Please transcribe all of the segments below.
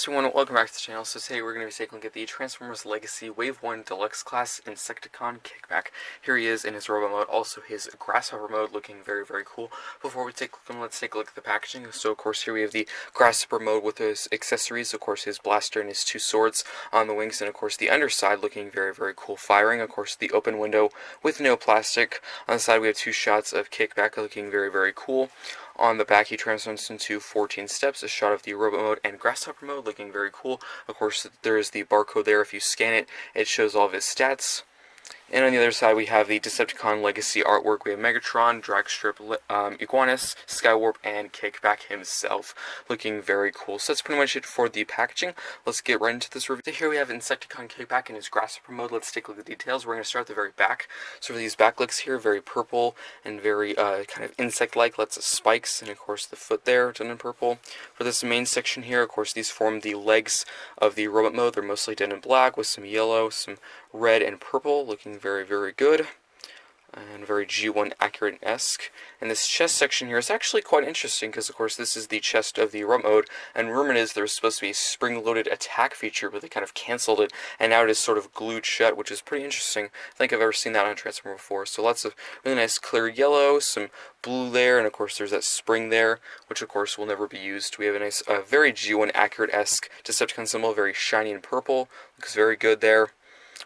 guys, everyone, welcome back to the channel. So today we're going to be taking a look at the Transformers Legacy Wave 1 Deluxe class Insecticon Kickback. Here he is in his robot mode, also his grasshopper mode, looking very, very cool. Before we take a look at him, let's take a look at the packaging. So of course here we have the grasshopper mode with his accessories, of course his blaster and his two swords on the wings, and of course the underside looking very, very cool firing. Of course the open window with no plastic. On the side we have two shots of Kickback looking very, very cool. On the back, he transforms into 14 steps, a shot of the robot mode and grasshopper mode, looking very cool. Of course, there is the barcode there. If you scan it, it shows all of his stats. And on the other side, we have the Decepticon Legacy artwork. We have Megatron, Dragstrip, Iguanus, Skywarp, and Kickback himself. Looking very cool. So that's pretty much it for the packaging. Let's get right into this review. So here we have Insecticon Kickback in his grasshopper mode. Let's take a look at the details. We're going to start at the very back. So for these back legs here, very purple and very kind of insect-like. Lots of spikes, and of course the foot there, done in purple. For this main section here, of course, these form the legs of the robot mode. They're mostly done in black with some yellow, some red and purple, looking very, very good, and very G1 accurate-esque. And this chest section here is actually quite interesting, because of course this is the chest of the robot mode, and rumor is there was supposed to be a spring-loaded attack feature, but they kind of cancelled it, and now it is sort of glued shut, which is pretty interesting. I think I've ever seen that on a Transformer before. So lots of really nice clear yellow, some blue there, and of course there's that spring there, which of course will never be used. We have a nice, very G1 accurate-esque Decepticon symbol, very shiny and purple, looks very good there,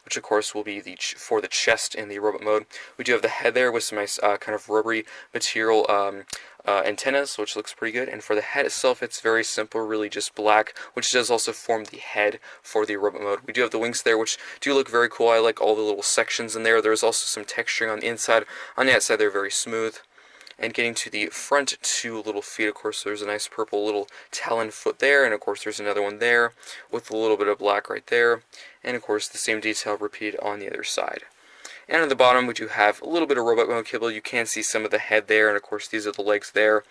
which of course will be for the chest in the robot mode. We do have the head there with some nice kind of rubbery material antennas, which looks pretty good. And for the head itself, it's very simple, really just black, which does also form the head for the robot mode. We do have the wings there, which do look very cool. I like all the little sections in there. There's also some texturing on the inside. On the outside, they're very smooth. And getting to the front two little feet, of course, there's a nice purple little talon foot there, and of course there's another one there with a little bit of black right there, and of course the same detail repeated on the other side. And on the bottom, we do have a little bit of robot mode kibble. You can see some of the head there, and of course these are the legs there,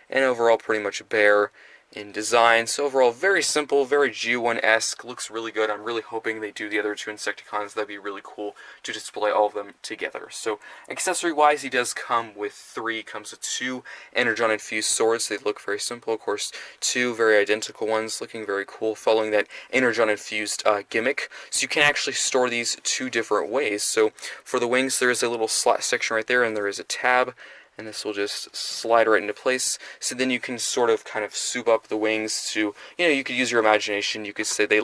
and overall pretty much bare in design. So overall, very simple, very G1-esque, looks really good. I'm really hoping they do the other two Insecticons. That'd be really cool to display all of them together. So accessory-wise, he does come with comes with two Energon-infused swords. They look very simple. Of course, two very identical ones, looking very cool, following that Energon-infused gimmick. So you can actually store these two different ways. So for the wings, there is a little slot section right there, and there is a tab, and this will just slide right into place. So then you can sort of kind of soup up the wings to, you could use your imagination. You could say they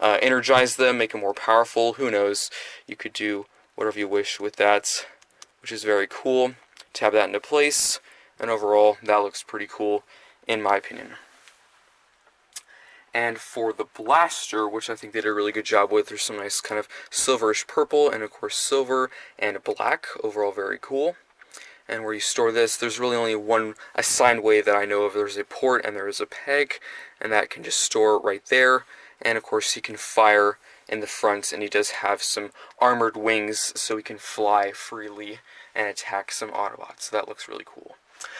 energize them, make them more powerful. Who knows? You could do whatever you wish with that, which is very cool. Tab that into place, and overall, that looks pretty cool, in my opinion. And for the blaster, which I think they did a really good job with, there's some nice kind of silverish purple, and of course silver and black. Overall, very cool. And where you store this, there's really only one assigned way that I know of. There's a port and there is a peg, and that can just store right there. And of course he can fire in the front, and he does have some armored wings so he can fly freely and attack some Autobots. So that looks really cool.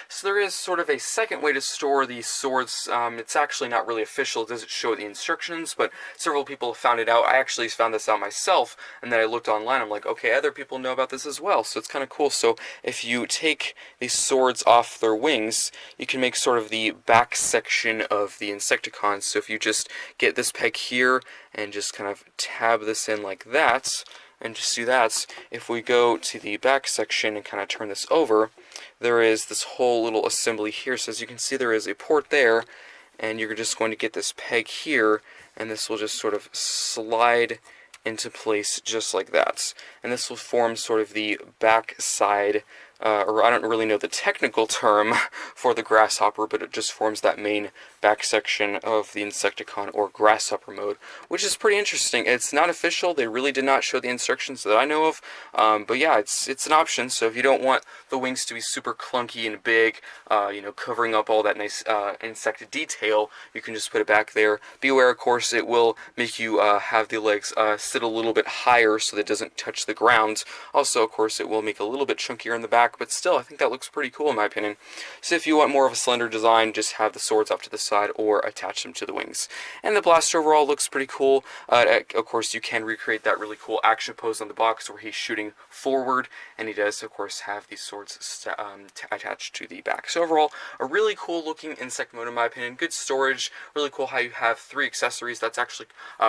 So there is sort of a second way to store these swords. It's actually not really official. It doesn't show the instructions, but several people have found it out. I actually found this out myself, and then I looked online. I'm like, okay, other people know about this as well, so it's kind of cool. So if you take these swords off their wings, you can make sort of the back section of the Insecticon. So if you just get this peg here and just kind of tab this in like that, and just do that, if we go to the back section and kind of turn this over, there is this whole little assembly here. So as you can see, there is a port there, and you're just going to get this peg here, and this will just sort of slide into place just like that. And this will form sort of the back side, or I don't really know the technical term for the grasshopper, but it just forms that main back section of the Insecticon or grasshopper mode, which is pretty interesting. It's not official. They really did not show the instructions that I know of, but yeah, it's an option. So if you don't want the wings to be super clunky and big, covering up all that nice insect detail, you can just put it back there. Be aware, of course, it will make you have the legs sit a little bit higher so that it doesn't touch the ground. Also, of course, it will make it a little bit chunkier in the back. back, but still, I think that looks pretty cool in my opinion. So if you want more of a slender design, just have the swords up to the side or attach them to the wings. And the blaster overall looks pretty cool. Of course, you can recreate that really cool action pose on the box where he's shooting forward, and he does, of course, have these swords attached to the back. So overall, a really cool looking insect mode in my opinion. Good storage, really cool how you have 3 accessories. That's actually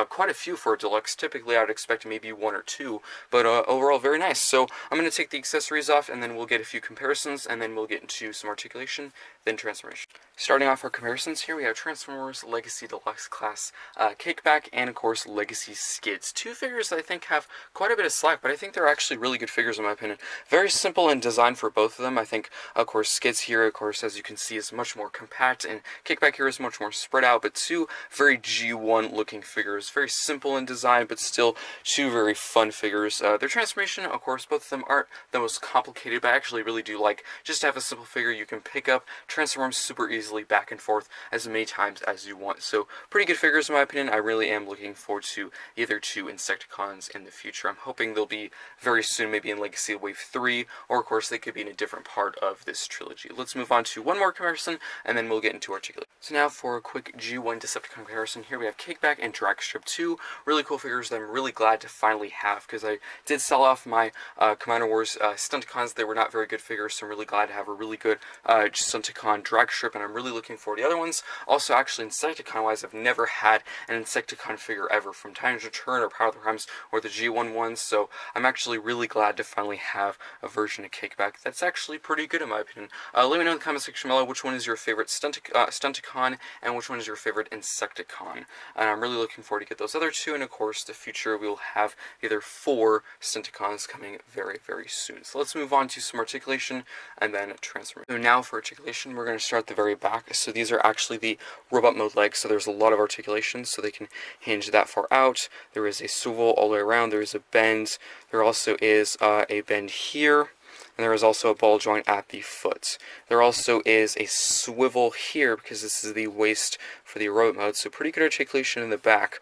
quite a few for a deluxe. Typically, I would expect maybe 1 or 2, but overall, very nice. So I'm going to take the accessories off, and then we'll get a few comparisons, and then we'll get into some articulation, then transformation. Starting off our comparisons here, we have Transformers Legacy Deluxe Class Kickback, and of course Legacy Skids. 2 figures that I think have quite a bit of slack, but I think they're actually really good figures in my opinion. Very simple in design for both of them. I think, of course, Skids here, of course, as you can see, is much more compact, and Kickback here is much more spread out, but 2 very G1 looking figures. Very simple in design, but still 2 very fun figures. Their transformation, of course, both of them aren't the most complicated, but I actually really do like just to have a simple figure you can pick up, transform super easily back and forth as many times as you want. So pretty good figures in my opinion. I really am looking forward to the other 2 Insecticons in the future. I'm hoping they'll be very soon, maybe in Legacy Wave 3, or of course they could be in a different part of this trilogy. Let's move on to one more comparison, and then we'll get into Articulate. So now for a quick G1 Decepticon comparison, here we have Kickback and Dragstrip 2. Really cool figures that I'm really glad to finally have, because I did sell off my Commander Wars Stunticons. They were not very good figures, so I'm really glad to have a really good Stunticon Dragstrip, and I'm really looking forward to the other ones. Also, actually, Insecticon-wise, I've never had an Insecticon figure ever, from Titan's Return or Power of the Primes or the G1 ones, so I'm actually really glad to finally have a version of Kickback that's actually pretty good in my opinion. Let me know in the comment section below which one is your favorite Stunticon and which one is your favorite Insecticon. And I'm really looking forward to get those other 2, and of course, the future we will have either 4 Stunticons coming very, very soon. So let's move on to some articulation and then transformation. So now for articulation, we're going to start at the very back. So these are actually the robot mode legs, so there's a lot of articulation, so they can hinge that far out. There is a swivel all the way around, there is a bend, there also is a bend here, and there is also a ball joint at the foot. There also is a swivel here, because this is the waist for the robot mode, so pretty good articulation in the back.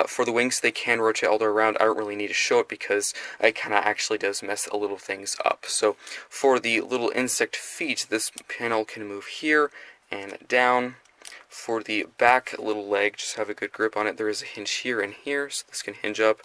For the wings, they can rotate all the way around. I don't really need to show it, because it kind of actually does mess a little things up. So for the little insect feet, this panel can move here and down. For the back little leg, just have a good grip on it. There is a hinge here and here, so this can hinge up,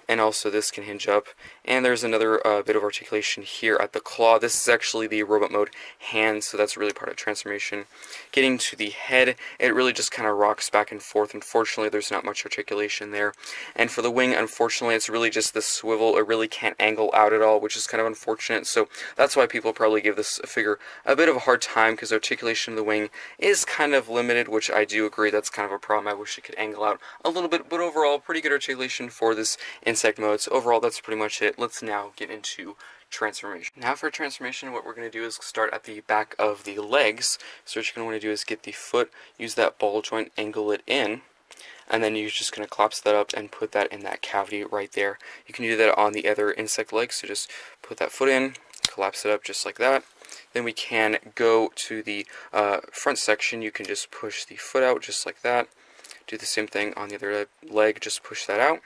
and also this can hinge up. And there's another bit of articulation here at the claw. This is actually the robot mode hand, so that's really part of transformation. Getting to the head, it really just kind of rocks back and forth. Unfortunately, there's not much articulation there. And for the wing, unfortunately, it's really just the swivel. It really can't angle out at all, which is kind of unfortunate. So that's why people probably give this figure a bit of a hard time, because articulation of the wing is kind of limited, which I do agree that's kind of a problem. I wish it could angle out a little bit, but overall, pretty good articulation for this insect mode. So overall, that's pretty much it. Let's now get into transformation. Now for transformation, what we're going to do is start at the back of the legs. So what you're going to want to do is get the foot, use that ball joint, angle it in, and then you're just going to collapse that up and put that in that cavity right there. You can do that on the other insect leg, so just put that foot in, collapse it up just like that. Then we can go to the front section. You can just push the foot out just like that. Do the same thing on the other leg, just push that out.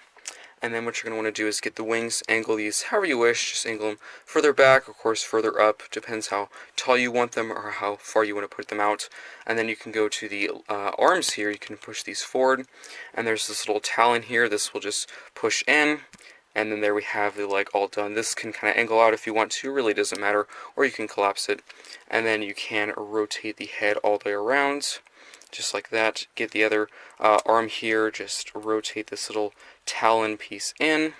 And then what you're going to want to do is get the wings, angle these however you wish, just angle them further back, of course further up, depends how tall you want them or how far you want to put them out. And then you can go to the arms here, you can push these forward, and there's this little talon here, this will just push in, and then there we have the leg all done. This can kind of angle out if you want to, really doesn't matter, or you can collapse it. And then you can rotate the head all the way around, just like that. Get the other arm here, just rotate this little talon piece in,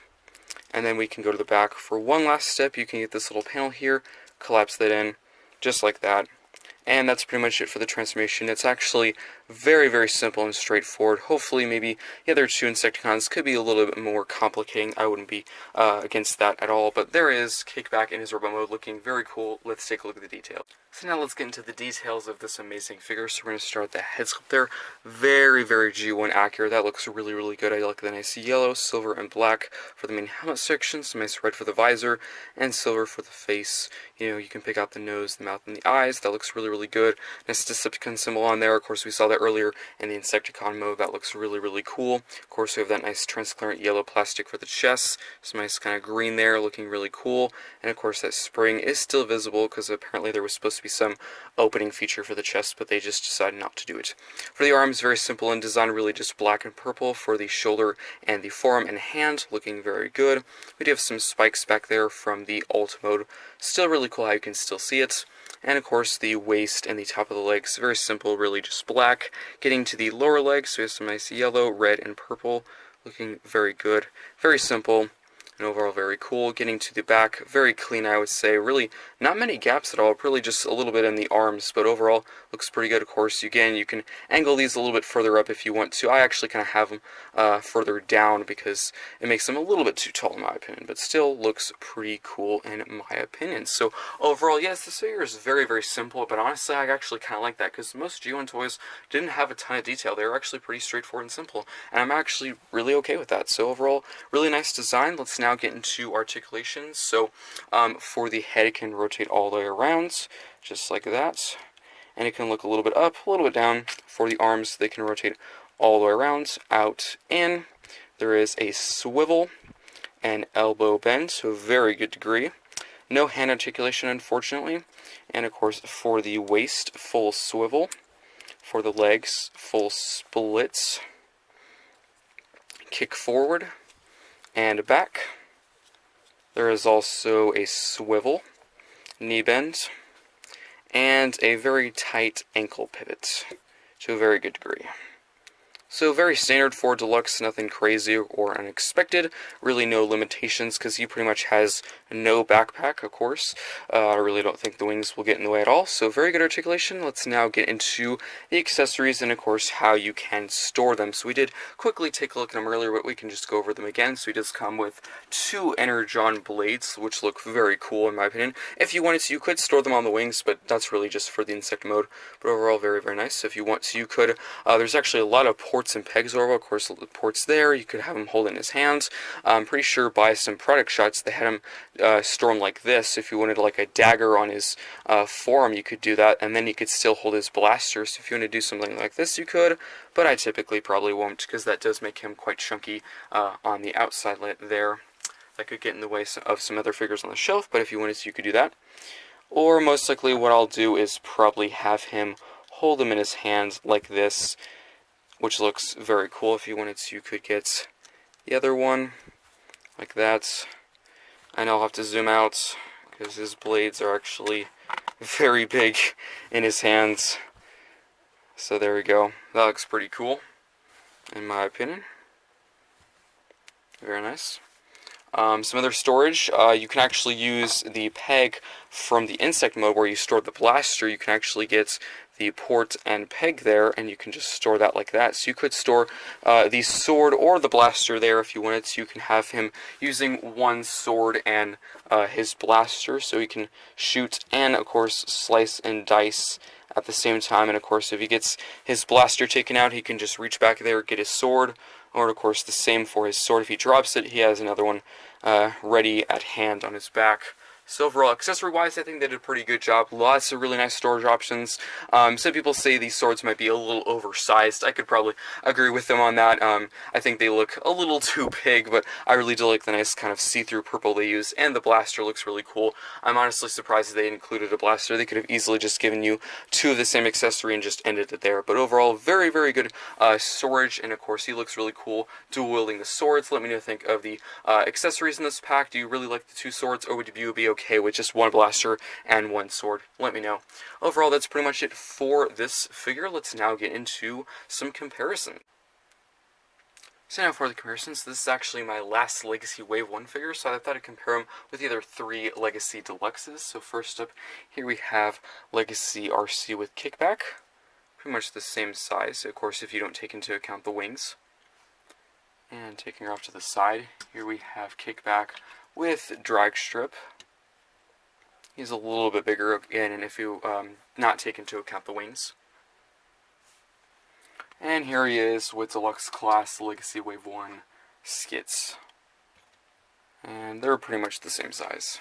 and then we can go to the back for one last step. You can get this little panel here, collapse that in, just like that. And that's pretty much it for the transformation. It's actually very, very simple and straightforward. Hopefully, maybe the other 2 Insecticons could be a little bit more complicating. I wouldn't be against that at all. But there is Kickback in his robot mode, looking very cool. Let's take a look at the details. So now let's get into the details of this amazing figure. So we're going to start with the head sculpt there. Very, very G1 accurate. That looks really, really good. I like the nice yellow, silver, and black for the main helmet section. Some nice red for the visor, and silver for the face. You know, you can pick out the nose, the mouth, and the eyes. That looks really, really good. Nice Decepticon symbol on there. Of course, we saw that earlier in the Insecticon mode. That looks really, really cool. Of course, we have that nice transparent yellow plastic for the chest. Some nice kind of green there, looking really cool. And of course, that spring is still visible because apparently there was supposed to be some opening feature for the chest, but they just decided not to do it. For the arms, very simple in design, really just black and purple for the shoulder and the forearm and hand, looking very good. We do have some spikes back there from the alt mode. Still really cool how you can still see it. And of course the waist and the top of the legs, very simple, really just black. Getting to the lower legs, we have some nice yellow, red, and purple, looking very good. Very simple, and overall very cool. Getting to the back, very clean, I would say. Really not many gaps at all, really just a little bit in the arms, but overall looks pretty good. Of course, again, you can angle these a little bit further up if you want to. I actually kind of have them further down because it makes them a little bit too tall in my opinion, but still looks pretty cool in my opinion. So overall, yes, this figure is very, very simple, but honestly, I actually kind of like that because most G1 toys didn't have a ton of detail. They were actually pretty straightforward and simple, and I'm actually really okay with that. So overall, really nice design. Let's now get into articulations. So for the head, it can rotate all the way around, just like that. And it can look a little bit up, a little bit down. For the arms, they can rotate all the way around, out, in. There is a swivel and elbow bend, to a very good degree. No hand articulation, unfortunately. And of course, for the waist, full swivel. For the legs, full splits. Kick forward and back. There is also a swivel, knee bend, and a very tight ankle pivot to a very good degree. So very standard for Deluxe, nothing crazy or unexpected. Really no limitations because he pretty much has no backpack, of course. I really don't think the wings will get in the way at all. So very good articulation. Let's now get into the accessories and, of course, how you can store them. So we did quickly take a look at them earlier, but we can just go over them again. So he does come with 2 Energon blades, which look very cool in my opinion. If you wanted to, you could store them on the wings, but that's really just for the insect mode. But overall, very, very nice. So if you want to, you could. There's actually a lot of ports and pegs over, of course, the ports there. You could have him hold in his hands. I'm pretty sure by some product shots they had him store him like this. If you wanted like a dagger on his forearm, you could do that, and then you could still hold his blaster. So if you want to do something like this, you could, but I typically probably won't because that does make him quite chunky on the outside there. That could get in the way of some other figures on the shelf, but if you wanted to, you could do that. Or most likely what I'll do is probably have him hold him in his hands like this, which looks very cool. If you wanted to, you could get the other one like that. I know I'll have to zoom out because his blades are actually very big in his hands. So there we go. That looks pretty cool, in my opinion. Very nice. Some other storage, you can actually use the peg from the insect mode where you store the blaster. You can actually get the port and peg there, and you can just store that like that. So you could store the sword or the blaster there if you wanted to. You can have him using one sword and his blaster, so he can shoot and, of course, slice and dice at the same time. And, of course, if he gets his blaster taken out, he can just reach back there, get his sword. Or, of course, the same for his sword. If he drops it, he has another one ready at hand on his back. So overall, accessory-wise, I think they did a pretty good job. Lots of really nice storage options. Some people say these swords might be a little oversized. I could probably agree with them on that. I think they look a little too big, but I really do like the nice kind of see-through purple they use, and the blaster looks really cool. I'm honestly surprised that they included a blaster. They could have easily just given you 2 of the same accessory and just ended it there. But overall, very, very good storage, and of course, he looks really cool dual-wielding the swords. Let me know what you think of the accessories in this pack. Do you really like the 2 swords, or would you be okay with just 1 blaster and 1 sword? Let me know. Overall, that's pretty much it for this figure. Let's now get into some comparison. So now for the comparisons, this is actually my last Legacy Wave 1 figure, so I thought I'd compare them with the other 3 Legacy Deluxes. So first up, here we have Legacy RC with Kickback. Pretty much the same size, of course, if you don't take into account the wings. And taking her off to the side, here we have Kickback with Drag Strip. He's a little bit bigger again, and if you not take into account the wings. And here he is with Deluxe Class Legacy Wave 1 Skits. And they're pretty much the same size.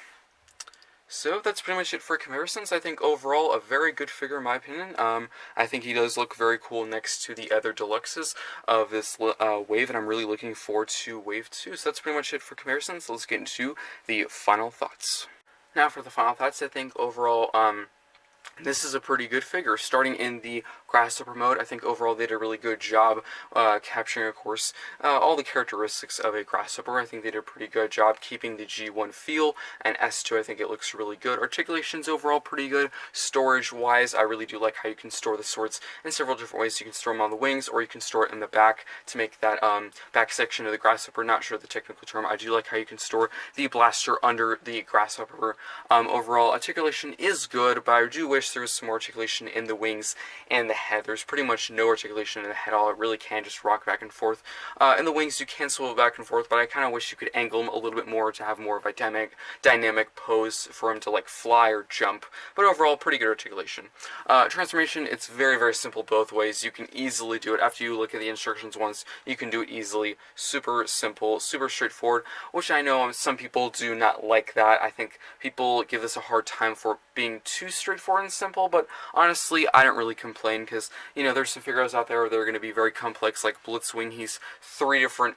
So that's pretty much it for comparisons. I think overall a very good figure in my opinion. I think he does look very cool next to the other deluxes of this wave, and I'm really looking forward to wave 2. So that's pretty much it for comparisons. Let's get into the final thoughts. Now for the final thoughts, I think overall, this is a pretty good figure. Starting in the grasshopper mode, I think overall they did a really good job capturing, of course, all the characteristics of a grasshopper. I think they did a pretty good job keeping the G1 feel, and S2 I think it looks really good. Articulation's overall pretty good. Storage-wise, I really do like how you can store the swords in several different ways. You can store them on the wings, or you can store it in the back to make that back section of the grasshopper. Not sure the technical term. I do like how you can store the blaster under the grasshopper. Overall, articulation is good, but I do wish there was some more articulation in the wings and the head. There's pretty much no articulation in the head at all. It really can just rock back and forth. In the wings, you can swivel back and forth, but I kind of wish you could angle them a little bit more to have more of a dynamic pose for him to like fly or jump. But overall, pretty good articulation. Transformation, it's very, very simple both ways. You can easily do it. After you look at the instructions once, you can do it easily. Super simple, super straightforward, which I know some people do not like that. I think people give this a hard time for being too straightforward and simple, but honestly, I don't really complain because, you know, there's some figures out there that are going to be very complex, like Blitzwing. He's 3 different,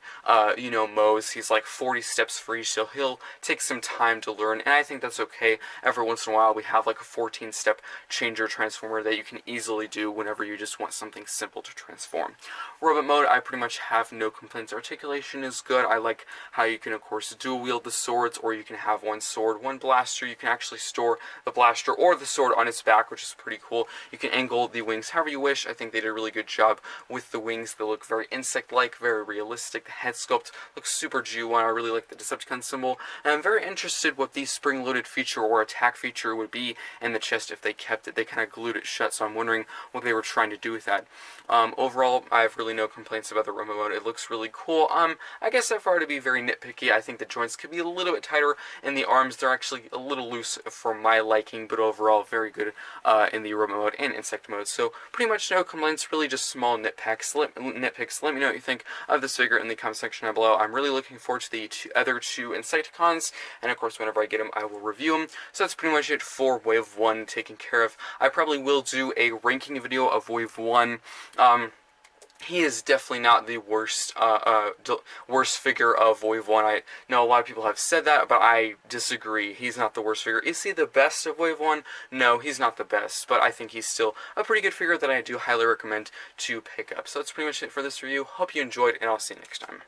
modes. He's like 40 steps for each, so he'll take some time to learn, and I think that's okay. Every once in a while, we have like a 14-step changer transformer that you can easily do whenever you just want something simple to transform. Robot mode, I pretty much have no complaints. Articulation is good. I like how you can, of course, dual wield the swords, or you can have one sword, one blaster. You can actually store the blaster or the sword on its back, which is pretty cool. You can angle the wings however you wish. I think they did a really good job with the wings. They look very insect-like, very realistic. The head sculpt looks super G1. I really like the Decepticon symbol, and I'm very interested what the spring-loaded feature or attack feature would be in the chest if they kept it. They kind of glued it shut, so I'm wondering what they were trying to do with that. Overall, I have really no complaints about the robot mode. It looks really cool. I guess if I were to be very nitpicky, I think the joints could be a little bit tighter in the arms. They're actually a little loose for my liking, but overall very good in the robot mode and insect mode. So pretty much no complaints, really just small nitpicks. Let me know what you think of this figure in the comment section down below. I'm really looking forward to the other 2 Insecticons, and of course whenever I get them I will review them. So that's pretty much it for Wave 1 taken care of. I probably will do a ranking video of Wave 1. He is definitely not the worst figure of Wave 1. I know a lot of people have said that, but I disagree. He's not the worst figure. Is he the best of Wave 1? No, he's not the best, but I think he's still a pretty good figure that I do highly recommend to pick up. So that's pretty much it for this review. Hope you enjoyed, and I'll see you next time.